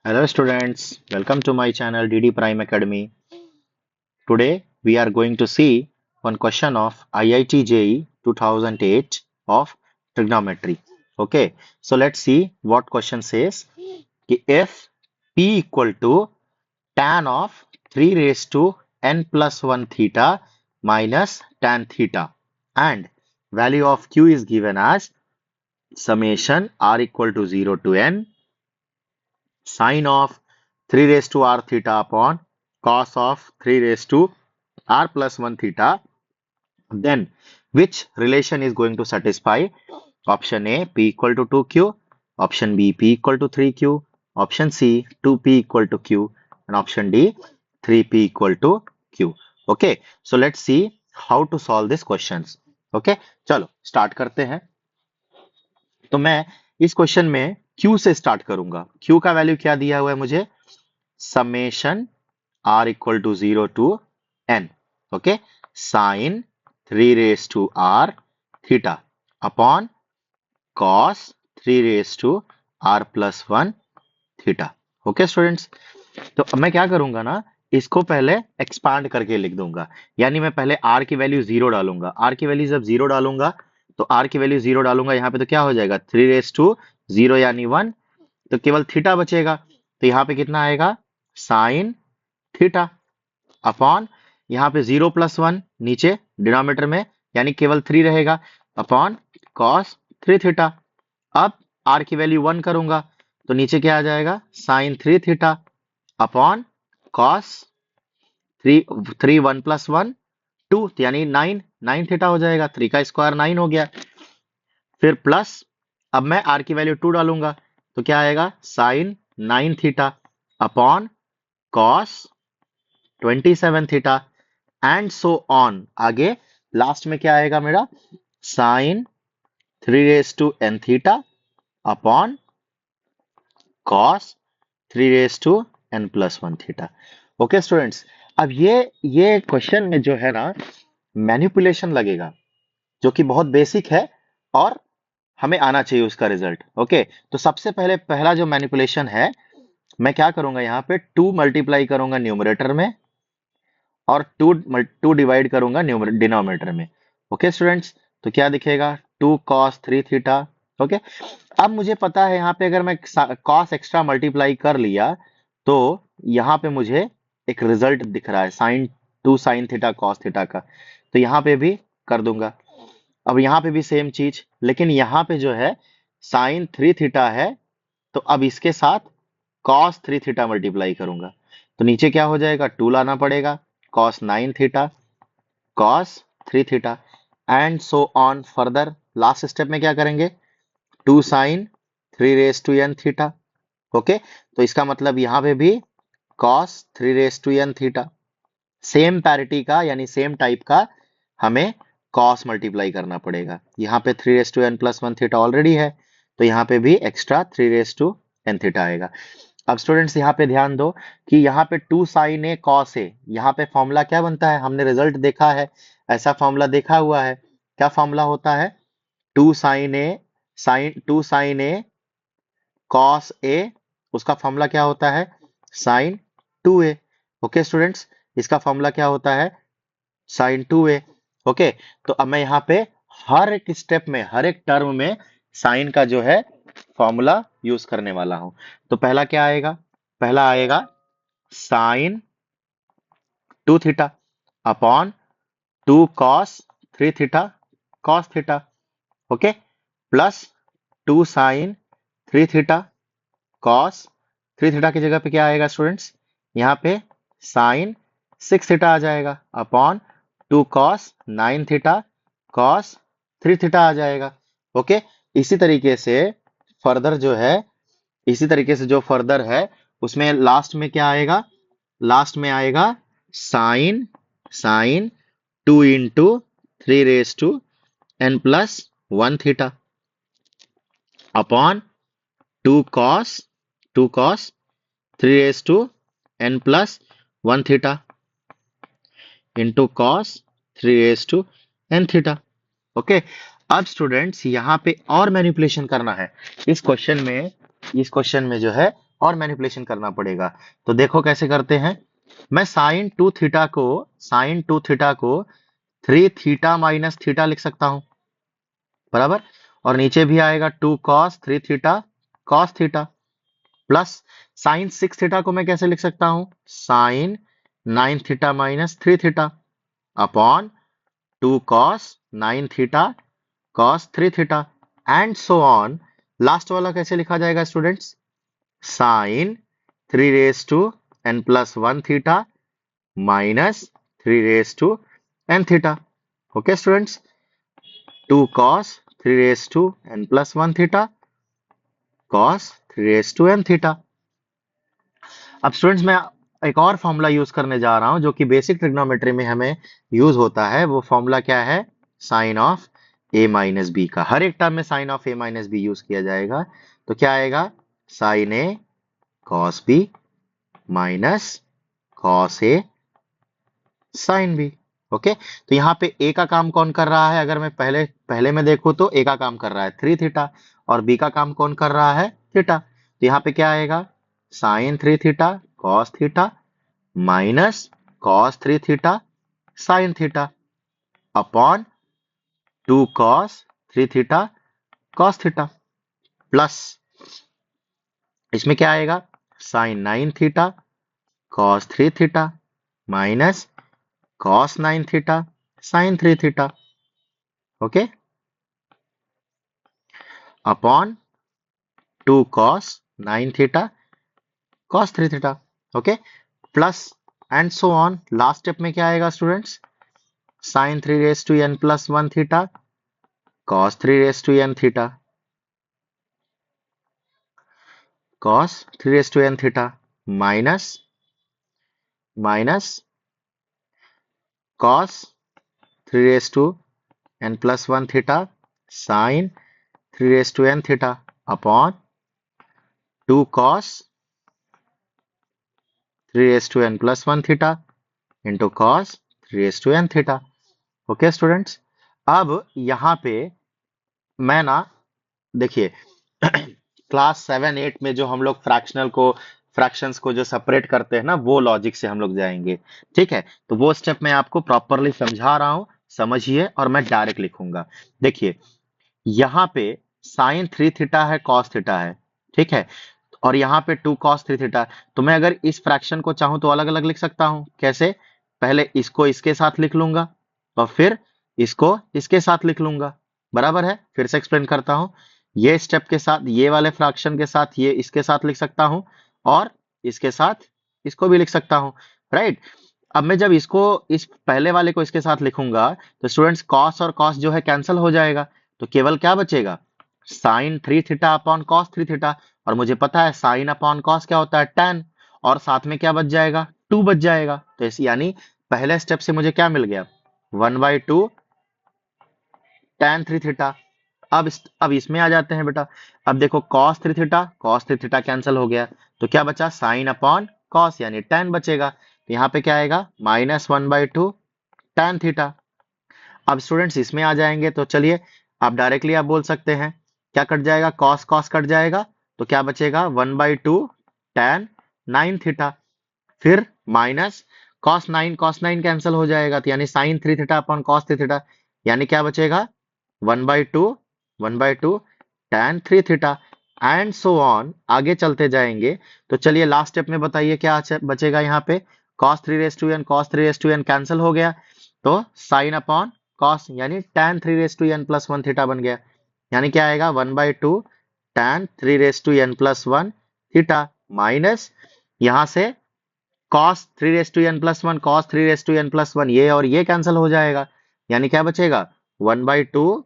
Hello students, welcome to my channel DD Prime Academy. Today we are going to see one question of IIT JEE 2008 of trigonometry. Okay, so let's see what question says. If P equal to tan of 3 raised to n plus 1 theta minus tan theta and value of Q is given as summation r equal to 0 to n sine of 3 raised to r theta upon cos of 3 raised to r plus 1 theta, then which relation is going to satisfy? Option A, P equal to 2Q, option B, P equal to 3Q, option C, 2P equal to Q, and option D, 3P equal to Q. Okay, so let's see how to solve these questions. Okay, चलो start करते हैं. तो मैं इस question में Q से start करूंगा. Q का वैल्यू क्या दिया हुआ है मुझे? Summation r equal to 0 to n. Okay, sine 3 raised to r theta upon cos 3 raised to r plus 1 theta. Okay students, तो अब मैं क्या करूंगा ना, इसको पहले एक्सपांड करके लिख दूंगा. यानी मैं पहले r की वैल्यू 0 डालूंगा. r की वैल्यू जब 0 डालूंगा तो r की वैल्यू 0 डालूंगा यहाँ पे, तो क्या हो जाएगा 3 रेस टू 0 यानी 1, तो केवल थीटा बचेगा. तो यहाँ पे कितना आएगा साइन थीटा अपॉन यहाँ पे 0 प्लस 1 नीचे डिनोमिनेटर में यानी केवल 3 रहेगा अपॉन कॉस 3 थीटा. अब r की वैल्यू 1 करूंगा तो नीचे क्या आ जाएगा sine 3 theta upon cos 3 1 plus 1 2 यानी 9 थीटा हो जाएगा. 3 का स्क्वायर 9 हो गया. फिर प्लस अब मैं r की वैल्यू 2 डालूंगा तो क्या आएगा sine 9 theta upon cos 27 theta and so on. आगे लास्ट में क्या आएगा मेरा sine 3 raise to n theta upon cos 3 raise to n plus 1 theta. Okay students, अब ये क्वेश्चन में जो है ना मैनिपुलेशन लगेगा जो कि बहुत बेसिक है और हमें आना चाहिए उसका रिजल्ट. ओके, तो सबसे पहला जो मैनिपुलेशन है, मैं क्या करूंगा यहाँ पे 2 मल्टीप्लाई करूंगा न्यूमरेटर में और 2 डिवाइड करूंगा डिनोमिनेटर में. ओके स्टूडेंट्स, तो क्या दिखेगा 2 cos 3 थीटा. ओके, अब मुझे पता है यहाँ पे अगर मैं cos एक्स्ट्रा मल्टीप्लाई कर लिया तो यहाँ पे मुझे एक रिजल्ट दिख रहा है sine 2 sine theta cos theta का, तो यहाँ पे भी कर दूंगा. अब यहाँ पे भी सेम चीज, लेकिन यहाँ पे जो है साइन 3 थीटा है तो अब इसके साथ cos 3 थीटा मल्टीप्लाई करूंगा तो नीचे क्या हो जाएगा 2 लाना पड़ेगा cos 9 theta cos 3 theta and so on further. Last step में क्या करेंगे 2 sine 3 raise to n theta. Okay, तो इसका मतलब यहाँ पे भी cos 3 raise to n theta. Same parity का यानी सेम टाइप का हमें cos मल्टीप्लाई करना पड़ेगा. यहाँ पे 3 raise to n plus 1 theta already है तो यहाँ पे भी extra 3 raise to n theta आएगा. अब स्टूडेंट्स यहाँ पे ध्यान दो कि यहाँ पे 2 साइन ए कॉस ए, यहाँ पे फॉर्मूला क्या बनता है, हमने रिजल्ट देखा है, ऐसा फॉर्मूला देखा हुआ है. क्या फॉर्मूला होता है 2 साइन ए कॉस ए, उसका फॉर्मूला क्या होता है साइन 2a. ओके स्टूडेंट्स, इसका फॉर्मूला क्या होता है साइन 2a. ओके, तो अब मैं यहाँ पे हर एक स्टेप में हर एक टर्म में साइन का जो है फॉर्मूला यूज करने वाला हूं. तो पहला क्या आएगा, पहला आएगा sine 2 theta upon 2 cos 3 theta cos theta. Okay, plus 2 sine 3 theta cos 3 theta की जगह पे क्या आएगा स्टूडेंट्स, यहाँ पे साइन 6 थीटा आ जाएगा upon 2 cos 9 theta cos 3 theta आ जाएगा. ओके, इसी तरीके से फर्दर जो है, इसी तरीके से जो फर्दर है उसमें लास्ट में क्या आएगा, लास्ट में आएगा sine 2 into 3 raise to n plus 1 theta upon 2 cos 3 raise to n plus 1 theta into cos 3 raise to n theta. Okay, अब स्टूडेंट्स यहाँ पे और मैनिपुलेशन करना है. इस क्वेश्चन में जो है और मैनिपुलेशन करना पड़ेगा। तो देखो कैसे करते हैं। मैं साइन टू थीटा को 3 थीटा माइनस थीटा लिख सकता हूं, बराबर। और नीचे भी आएगा 2 cos 3 theta cos theta, plus sine 6 theta को मैं कैसे लिख सकता हूं, sine 9 theta minus 3 theta upon 2 cos 9 theta cos 3 theta and so on. Last वाला कैसे लिखा जाएगा students, sine 3 n+1 theta minus 3 n theta. Okay students, 2 cos 3n+1 theta cos 3n theta. अब स्टूडेंट्स मैं एक और फॉर्मूला यूज करने जा रहा हूं जो कि बेसिक ट्रिग्नोमेट्री में हमें यूज होता है। वो फॉर्मूला क्या है, sine of a minus B का। हर एक टर्म में sine of a minus B use किया जाएगा। तो क्या आएगा, sine a cos b minus cos a sin b। Okay, तो यहाँ पे a का काम कौन कर रहा है, अगर मैं पहले में देखूं तो a का काम कर रहा है 3 थीटा और b का काम कौन कर रहा है, थीटा। तो यहाँ पे क्या आएगा, sine 3 theta cos theta minus cos 3 theta sin theta upon 2 cos 3 theta cos theta, plus इसमें क्या आएगा, sine 9 theta cos 3 theta minus cos 9 theta sin 3 theta, okay, upon 2 cos 9 theta cos 3 theta, okay, plus and so on. Last step में क्या आएगा students, sine 3n+1 theta cos 3n theta minus cos 3n+1 theta sin 3n theta upon 2 cos 3n+1 theta into cos 3n theta. Okay students, अब यहाँ पे मैं ना, देखिए class 7-8 में जो हम लोग फ्रैक्शंस को जो सेपरेट करते हैं ना, वो लॉजिक से हम लोग जाएंगे। ठीक है, तो वो स्टेप मैं आपको प्रॉपरली समझा रहा हूं, समझिए, और मैं डायरेक्ट लिखूंगा। देखिए यहाँ पे साइन 3 थीटा है cos थीटा है, ठीक है, और यहाँ पे 2 cos 3 थीटा। तो मैं अगर इस फ्रैक्शन को चाहूं तो अलग अलग लिख सकता हूं। कैसे, पहले इसको इसके साथ लिख लूंगा और फिर इसको इसके साथ लिख लूंगा, बराबर है। फिर से एक्सप्लेन करता हूं, ये स्टेप के साथ, ये वाले फ्रैक्शन के साथ ये इसके साथ लिख सकता हूं और इसके साथ इसको भी लिख सकता हूं, राइट। अब मैं जब इसको, इस पहले वाले को इसके साथ लिखूंगा तो स्टूडेंट्स cos और cos जो है कैंसिल हो जाएगा, तो केवल क्या बचेगा, sine 3 theta upon cos 3 theta. और मुझे पता है साइन अपॉन cos क्या होता है, tan, और साथ में क्या बच जाएगा, 2 बच जाएगा। तो इस यानी पहले स्टेप से मुझे क्या मिल गया, 1/2 tan 3 थीटा। अब इसमें आ जाते हैं बेटा। अब देखो cos 3 थीटा कैंसिल हो गया, तो क्या बचा, साइन अपॉन cos यानी tan बचेगा। तो यहाँ पे क्या आएगा, -1/2 tan थीटा। अब स्टूडेंट्स इसमें आ जाएंगे तो चलिए आप डायरेक्टली आप बोल सकते हैं, क्या कट जाएगा, cos cos कट जाएगा, तो क्या बचेगा, 1/2 tan 9 थीटा। फिर माइनस cos 9 कैंसिल हो जाएगा, तो यानी sine 3 theta upon cos 3 theta, यानी क्या बचेगा, 1/2 tan 3 theta and so on. आगे चलते जाएंगे तो चलिए लास्ट स्टेप में बताइए क्या बचेगा। यहाँ पे cos 3n कैंसिल हो गया, तो साइन अपॉन cos यानी tan 3n+1 थीटा बन गया, यानी क्या आएगा, 1/2 tan 3n+1 थीटा माइनस यहां से cos 3n+1 ये और ये कैंसिल हो जाएगा, यानी क्या बचेगा, 1/2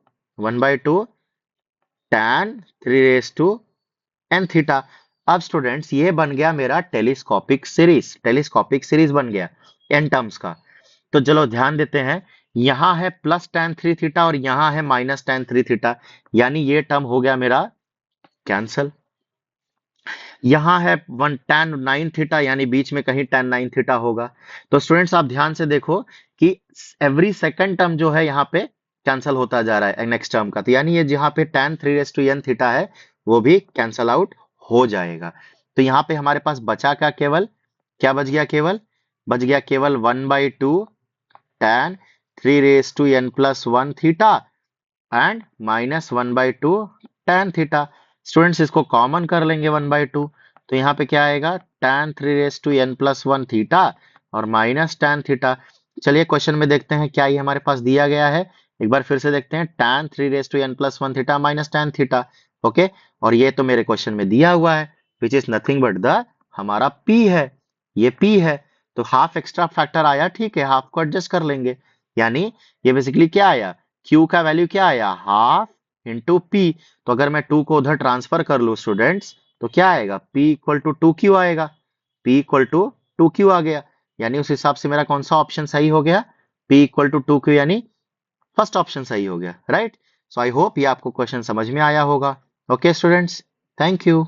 tan 3n थीटा। अब स्टूडेंट्स ये बन गया मेरा टेलीस्कोपिक सीरीज बन गया n टर्म्स का। तो चलो ध्यान देते हैं, यहां है प्लस tan 3 थीटा और यहां है माइनस tan 3 थीटा, यानी ये टर्म हो गया मेरा कैंसल। यहाँ है 1 tan 9 थीटा, यानी बीच में कहीं tan 9 थीटा होगा। तो स्टूडेंट्स आप ध्यान से देखो कि एवरी सेकंड टर्म जो है यहाँ पे कैंसिल होता जा रहा है नेक्स्ट टर्म का, तो यानी ये जहाँ पे tan 3n थीटा है वो भी कैंसल आउट हो जाएगा। तो यहाँ पे हमारे पास बचा क्या बच गया, बच गया केवल 1/2 tan 3 raised to n+1 theta and -1/2 tan theta. Students इसको कॉमन कर लेंगे 1/2, तो यहाँ पे क्या आएगा tan 3 raised to n+1 theta और माइनस tan थीटा। चलिए क्वेश्चन में देखते हैं क्या ये हमारे पास दिया गया है। एक बार फिर से देखते हैं, tan 3 raised to n+1 theta minus tan theta. Okay, और ये तो मेरे क्वेश्चन में दिया हुआ है which is nothing but the हमारा p है, ये p है। तो हाफ एक्स्ट्रा फैक्टर आया, ठीक है, हाफ को एडजस्ट कर लेंगे, यानी ये बेसिकली क्या आया, q का वैल्यू क्या आया, हाफ इंटू p। तो अगर मैं 2 को उधर ट्रांसफर कर लू स्टूडेंट्स, तो क्या आएगा, p इक्वल टू 2q आएगा, p इक्वल टू 2q आ गया। यानी उस हिसाब से मेरा कौन सा ऑप्शन सही हो गया, p इक्वल टू 2q, यानी फर्स्ट ऑप्शन सही हो गया, राइट। सो आई होप ये आपको क्वेश्चन समझ में आया होगा। Okay students, thank you.